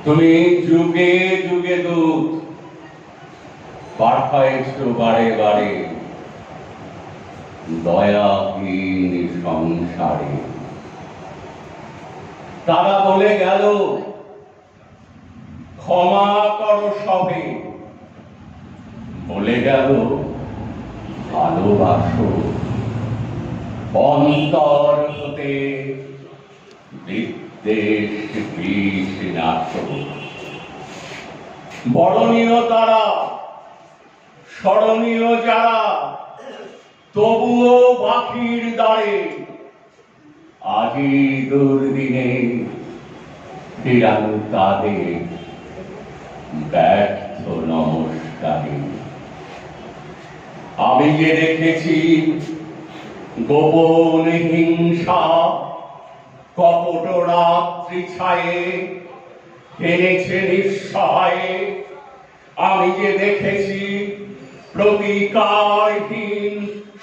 তুমি যুগে যুগে দূত পাঠাইছ বারে বারে দয়াহীন সংসারে। তারা বলে গেল ক্ষমা করো সবে, বলে গেল ভালোবাসো, অন্তর হতে বিদ্বেষ বিষ নাচো। বরণীয় তারা, স্মরণীয় যারা, তবুও বাকির দ্বারে আজি দুর্দিনে ফিরানো তাদের ব্যর্থ নমস্কারে। আমি যে দেখেছি গোপন হিংসা কপট রাত্রি ছায়ে এনেছে নিঃসহায়ে। আমি যে দেখেছি প্রতিকারহীন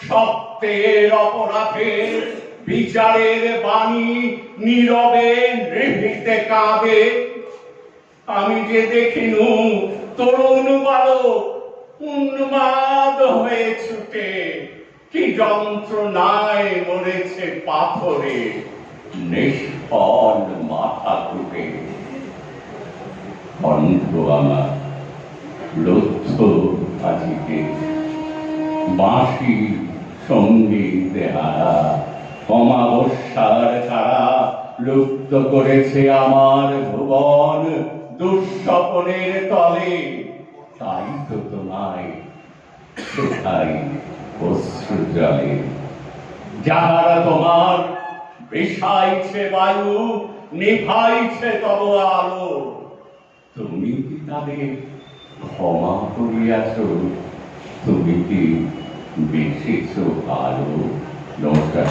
সত্যের অপরাধে বিচারের বাণী নীরবে নিভৃতে কাঁদে। আমি যে দেখিনু তরুণ বালক উন্মাদ হয়ে ছুটে কি যন্ত্রণায় মরেছে পাথরে নিষ্ফল মাথা টুটে। কণ্ঠ আমার লুব্ধ আজিকে বাঁশি সঙ্গীত হারা। অমাবস্যার তারা লুপ্ত করেছে আমার ভুবন দুঃস্বপনের তলে। তাই তো তোমায় শুকাই অশ্রু জলে। যাহারা তোমার বিষাইছে বায়ু নিভাইছে তব আলো, তুমি কি তাদের ক্ষমা করিয়াছ? তুমি কি বেশিছ ভালো? নমস্কার।